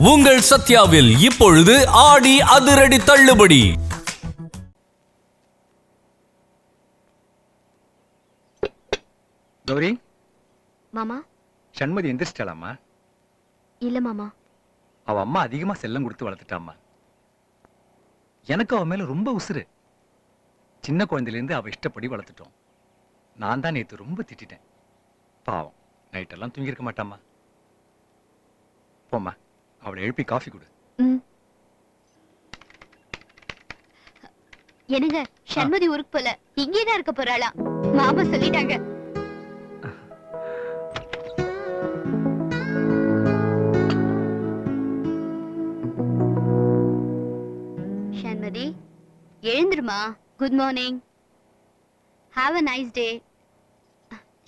உங்கள் சத்யாவில் இப்பொழுது ஆடி அதிரடி தள்ளுபடி. கௌரி மாமா. சண்மதி எந்திரிச்சிட்டாளாமா? இல்ல மாமா. அவ அம்மா அதிகமா செல்லம் கொடுத்து வளர்த்துட்டாமா. எனக்கு அவ மேல ரொம்ப உசுறு. சின்ன குழந்தையில இருந்து அவ இஷ்டப்படி வளர்த்துட்டோம். நான் தான் நேத்து ரொம்ப திட்டிட்டேன். பாவம் நைட்டெல்லாம் தூங்கி இருக்க மாட்டாமா. போம்மா, அவளை எழுப்பி காஃபி கொடு. என்னங்க, சண்மதி ஊருக்கு போல இங்கேதான் இருக்க போறாளா? மாமா சொல்லிட்டாங்க. சண்மதி எழுந்துருமா. Good morning. Have a nice day.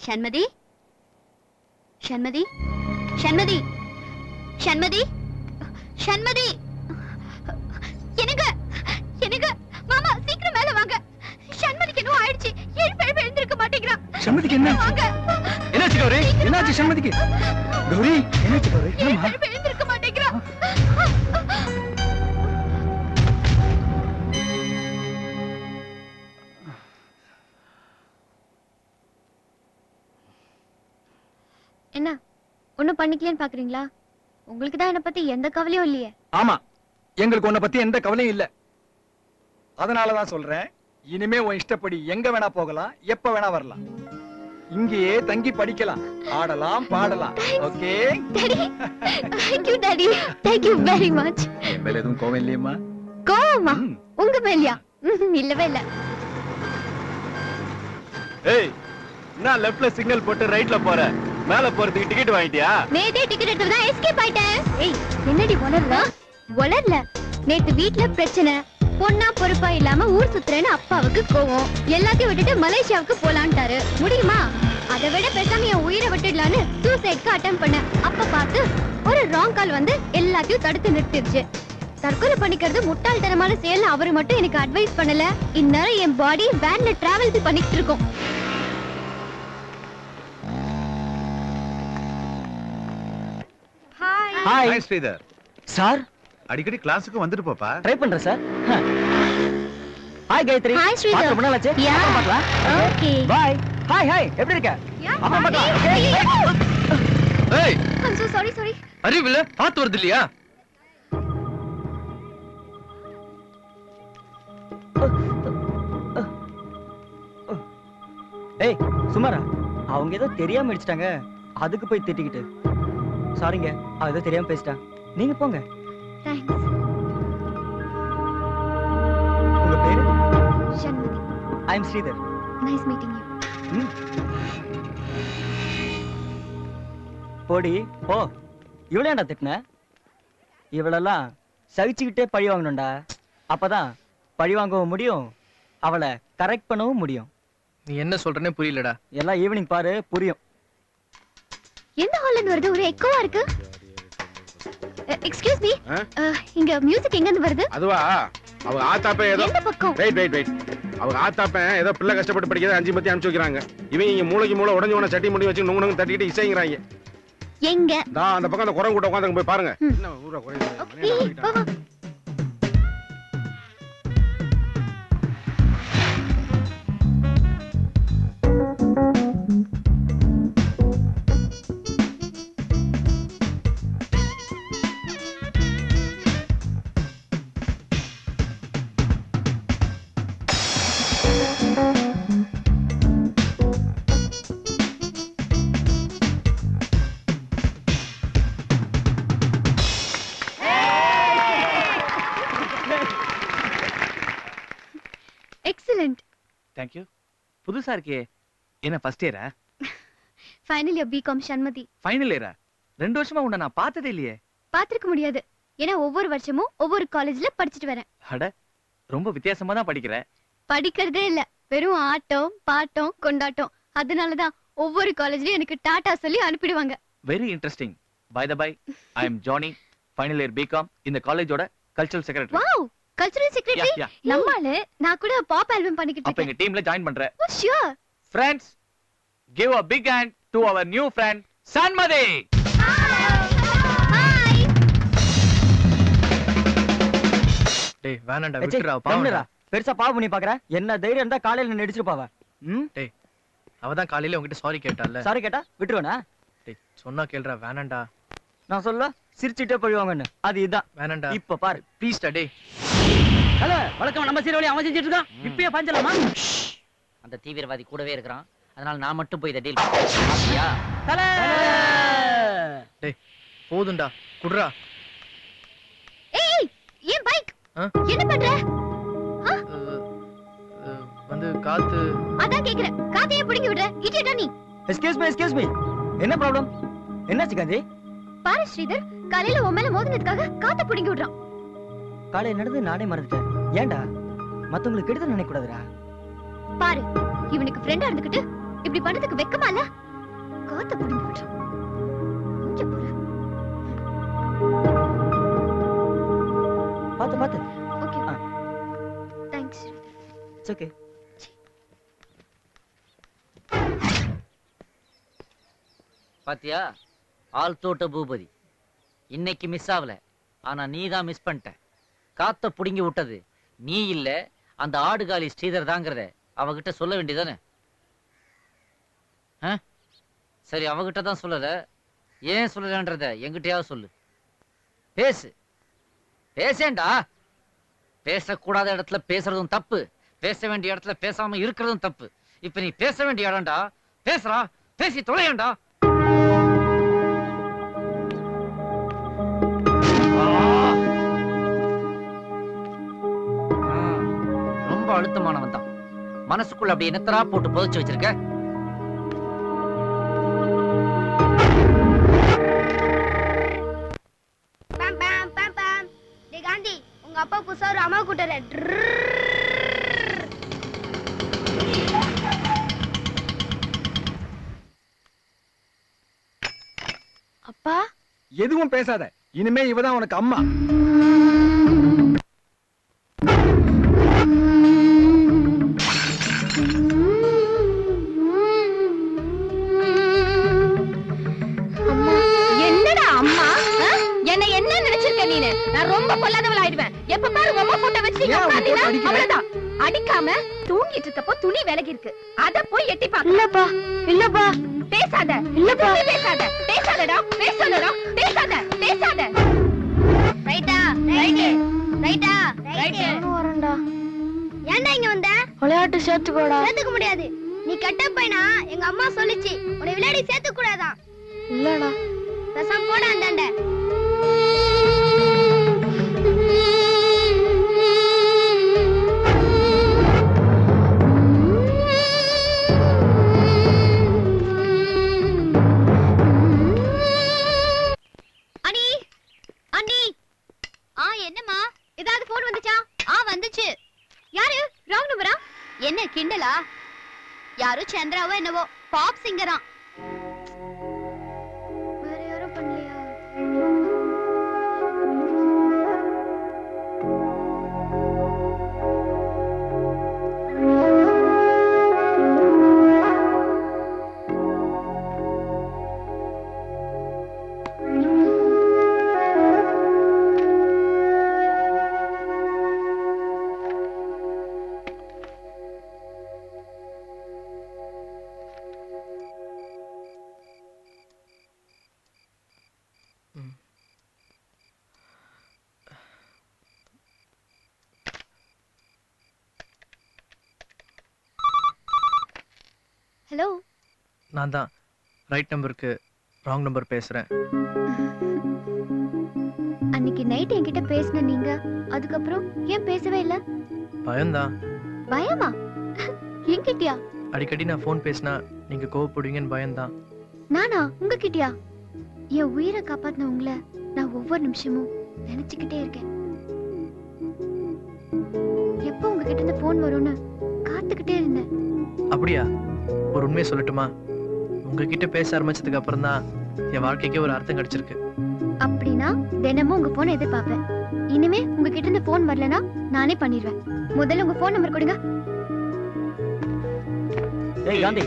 Shanmathi, Shanmathi, Shanmathi, Shanmathi, Shanmathi. எனக்கு எனக்கு மாமா சீக்கிரம் மேல வாங்க. சண்மதிக்கு என்ன ஆயிடுச்சு? எழுந்திருக்க மாட்டேங்கிறா. சண்மதிக்கு என்ன வாங்க. என்னாச்சு கௌரி? என்னாச்சு சண்மதிக்கு? கௌரி என்னாச்சு கௌரி? எழுந்திருக்க மாட்டேங்கிறா. என்ன ஒண்ணும் பண்ணிக்கலன்னு பாக்குறீங்களா? உங்களுக்கு தான் என்ன பத்தி எந்த கவலையும் இல்லையே. ஆமா, எங்களுக்கு உன்னை பத்தி எந்த கவலையும் இல்ல. அதனாலதான் சொல்றேன், இனிமே உன் இஷ்டப்படி எங்க வேணா போகலாம், எப்ப வேணா வரலாம். இங்கேயே தங்கி படிக்கலாம், ஆடலாம், பாடலாம். Okay daddy. Thank you daddy. Thank you very much. என் மேல எதுவும் கோவம் இல்லையம்மா? கோவமா? உங்க மேலயா? இல்லவே இல்ல. ஏய், நான் லெஃப்ட்ல சிக்னல் போட்டு ரைட்ல போற. மேல போறதுக்கு டிக்கெட் வாங்கிட்டியா? நேத்தே டிக்கெட் எடுத்ததா எஸ்கேப் ஆயிட்டேன். ஏய், என்னடி வளரல? நேத்து வீட்ல பிரச்சனை. பொண்ணா பொறுப்பா இல்லாம ஊர் சுத்துறேன்னு அப்பாவுக்கு கோவம். எல்லாத்தையும் விட்டுட்டு மலேசியாவுக்கு போலான்ட்டாரு. முடியுமா? அதை விட பேசாம என் உயிரை விட்டுடலான்னு சூசைட்க்கு அட்டெம்ப்ட் பண்ண. அப்ப பார்த்து ஒரு ராங் கால் வந்து எல்லாத்தையும் தடுத்து நிறுத்திடுச்சு. தற்கொலை பண்ணிக்கிறது முட்டாள்தனமான செயல். அவரு மட்டும் எனக்கு அட்வைஸ் பண்ணல. இந்நேரம் என் பாடி வேன்ல டிராவல் பண்ணிட்டு இருக்கோம். ஹாய் ஸ்ரீதர். சார் அடிக்கடி கிளாஸுக்கு வந்துட்டு போப்பா. ட்ரை பண்றேன் sir. Hi Gayathri. Hi Sridhar. பாத்து ரொம்ப நாள் ஆச்சு. யா. அப்புறம் பார்க்கலாம். ஓகே. பை. ஹாய் ஹாய், எப்படி இருக்க? அப்புறம் பார்க்கலாம். ஏய், I'm so sorry. அறிவில்ல பாத்து வருது இல்லையா? ஏய் சுமாரா, அவங்க ஏதோ தெரியாம அடிச்சிட்டாங்க, அதுக்கு போய் திட்டிக்கிட்டு. சாரிங்க, அவ ஏதோ தெரியாம பேசிட்டான். நீங்க போங்க. Thanks. உங்க பேரு? Shanmathi. I am Sridhar. Nice meeting you. போடி போ. இவ்வளவு ஏன்டா திட்டின? இவளெல்லாம் சகிச்சுக்கிட்டே பழி வாங்கணும்டா. அப்பதான் பழி வாங்கவும் முடியும், அவளை கரெக்ட் பண்ணவும் முடியும். நீ என்ன சொல்றனே புரியலடா. எல்லாம் ஈவினிங் பாரு, புரியும். எந்த ஹால்ல இருந்து வருது? ஒரு எக்கோவா இருக்கு. எக்ஸ்கியூஸ் மீ, இங்க மியூசிக் எங்க இருந்து வருது? அதுவா, அவங்க ஆத்தாப்ப ஏதோ எந்த பக்கம்? வெயிட். அவங்க ஆத்தாப்ப ஏதோ பிள்ளை கஷ்டப்பட்டு படிக்கிறத 5 மத்தி அனுப்பிச்சு வைக்கிறாங்க. இவங்க இங்க மூளைக்கு மூளை உடஞ்சு உன சட்டி முடி வச்சு நுங்கு தட்டிட்டு இசைங்கிறாங்க. எங்க? அந்த பக்கம் அந்த குரங்கு கூட்ட உட்காந்து போய் பாருங்க. என்ன ஊரா குறையுது. ஓகே, வா. எக்ஸலென்ட். Thank you. புதுசா இருக்கே. என்ன ஃபர்ஸ்ட் இயரா? Final year BCom Shanmathi. Final இயரா? 2 வருஷமா உன்னை நான் பார்த்ததே இல்லையே. பாத்துக்க முடியாது. ஏன்னா ஒவ்வொரு வருஷமும் ஒவ்வொரு காலேஜ்ல படிச்சிட்டு வரேன். அட, ரொம்ப வித்தியாசமா தான் படிக்கிற. படிக்கிறதே இல்ல, வெறும் ஆட்டம் பாட்டம் கொண்டாட்டம். அதனாலதான் ஒவ்வொரு காலேஜ்லயும் எனக்கு டாடா சொல்லி அனுப்பிடுவாங்க. Very interesting. By the by, I am Johnny, final year BCom, இந்த காலேஜோட cultural secretary. Wow, cultural secretary. நம்மால நான் கூட பாப் ஆல்பம் பண்ணிக்கிட்டு அப்ப இருக்கேன். எங்க டீம்ல ஜாயின் பண்ற. ஓ sure. Friends, give a big hand to our new friend Sanmadi. Hi. டேய் வேணாம்டா ஏய், சீ, விட்டுறா கம்முனுடா. பாவம்டா. பெருசா பாவம் பண்ணி பாக்குற என்ன தைரியம் இருந்தா காலையில நின்னு அடிச்சிட்டு போவ டேய் அவ தான் காலையில உன்கிட்ட சாரி கேட்டால. சாரி கேட்டா விட்டுருவனா டேய் சொன்னா கேளுடா வேணாம்டா. நான் சொல்ல சிரிச்சிட்டே போயிடுவாங்கன்னு அது இதான் வேணாம்டா. இப்ப பாரு ப்ளீஸ்டா டேய். ஹலோ வழக்கம் நம்ம சீரவழி அவன் செஞ்சுட்டு இருக்கான் இப்பயே பாஞ்சலாமா? அந்த தீவிரவாதி கூடவே இருக்கிறான் அதனால நான் மட்டும் போய் இதை டீல் பண்ணியா டேய் போதும்டா குடுறா. ஏய் ஏன் பைக் ஆ? என்ன பண்ற? வந்து காத்து. அதான் கேக்குறேன் காதையே பிடிங்கி விடுற இடியட்டா நீ. எக்ஸ்கியூஸ் மீ என்ன ப்ராப்ளம் என்னாச்சு காந்தி பாரு ஸ்ரீதர் காலையில உன் மேல மோதினதுக்காக காத்தை பிடிங்கி விடுறான். காலையில நடந்து நானே மறந்துட்டேன் ஏன்டா மத்தவங்களுக்கு கெடுதல் நினைக்க கூடாதுடா பாரு இவனுக்கு ஃப்ரெண்டா இருந்துகிட்டு இப்படி பண்ணதுக்கு வெக்கமா இல்ல? காத்தை பிடிங்கி விடுறான். இங்க பாரு. பாத்து பாத்து ஓகே ஆ. தேங்க்ஸ். இட்ஸ் ஓகே பாத்தியா ஆள் தோட்ட பூபதி இன்னைக்கு மிஸ் ஆகல ஆனா நீ தான் மிஸ் பண்ணிட்ட காத்த புடுங்கி விட்டது நீ இல்ல அந்த ஆடுகாலி ஸ்ரீதர் தாங்கிறத அவகிட்ட சொல்ல வேண்டியதானே சரி அவகிட்ட தான் சொல்லல ஏன் சொல்லலன்றத என்கிட்டயாவது சொல்லு பேசு பேசேண்டா பேசக்கூடாத இடத்துல பேசுறதும் தப்பு பேச வேண்டிய இடத்துல பேசாம இருக்கிறதும் தப்பு இப்ப நீ பேச வேண்டிய இடம்டா பேசுறா பேசி தொலையண்டா ரொம்ப அழுத்தமானவன் தான் மனசுக்குள்ள அப்படி என்னத்தரா போட்டு புதைச்சு வச்சிருக்க பாம் பாம் பாம் பாம். டேய் காந்தி உங்க அப்பா புதுசா ஒரு அம்மா கூட்டற. அப்பா எதுவும் பேசாத. இனிமே இவதான் உனக்கு அம்மா. என்னடா அம்மா? என்ன என்ன நினைச்சிருக்க நீனு? நான் ரொம்ப பொல்லாதவள் ஆயிடுவேன். எப்ப பாரு அம்மா போட்டோ வச்சு அவ்வளவுதான். அடிக்காம தூங்கிட்டு இருக்கப்போ துணி விலகி இருக்கு. அத போய் எட்டி பாக்க. இல்லப்பா இல்லப்பா பேசாத. இல்லப்பா பேசாத. பேசாதடா பேசாதடா பேசாத பேசாத. ரைட்டா ரைட் ரைட்டா ரைட் வரேன்டா. ஏன்டா இங்க வந்த? விளையாட்டு சேர்த்துக்கோடா. சேர்த்துக்க முடியாது. நீ கெட்ட பையனா எங்க அம்மா சொல்லுச்சு. உன்னை விளையாடி சேர்த்துக்க கூடாதான். இல்லடா ரசம் போட அந்தாண்ட. அண்ணி அண்ணி என்னம்மா ஏதாவது போன் வந்துச்சா? வந்துச்சு. யாரு ராங் நம்பரா? என்ன கிண்டலா? யாரோ சந்திராவோ என்னவோ பாப் சிங்கரா. வேற யாரும் பண்ணலையா? ஹலோ நான் தான் ரைட் நம்பருக்கு ராங் நம்பர் பேசுறேன். அன்னைக்கு நைட் என்கிட்ட பேசின நீங்க அதுக்கப்புறம் ஏன் பேசவே இல்ல? பயம்தான். பயமா? என்கிட்டயா? அடிக்கடி நான் ஃபோன் பேசினா நீங்க கோவப்படுவீங்கன்னு பயம்தான். நானா உங்ககிட்டயா? என் உயிரை காப்பாத்தின உங்களை நான் ஒவ்வொரு நிமிஷமும் நினைச்சுக்கிட்டே இருக்கேன். எப்போ உங்ககிட்ட இருந்து போன் வரும்னு காத்துக்கிட்டே இருந்தேன். அப்படியா? ஒரு உண்மையை சொல்லட்டுமா? உங்ககிட்ட பேச ஆரம்பிச்சதுக்கு அப்புறம் தான் என் வாழ்க்கைக்கே ஒரு அர்த்தம் கிடைச்சிருக்கு. அப்படின்னா தினமும் உங்க போனை எதிர்பார்ப்பேன். இனிமே உங்ககிட்ட இருந்து போன் வரலனா நானே பண்ணிடுவேன். முதல்ல உங்க போன் நம்பர் கொடுங்க. ஏய் காந்தி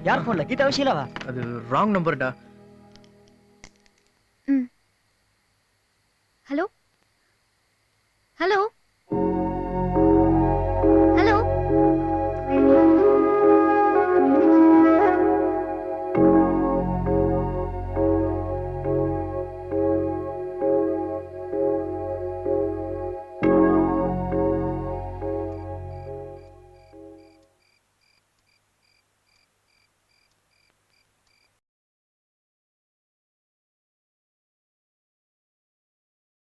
யார் போன்ல கீதா விஷயலவா? அது ராங் நம்பர்டா. Hello hello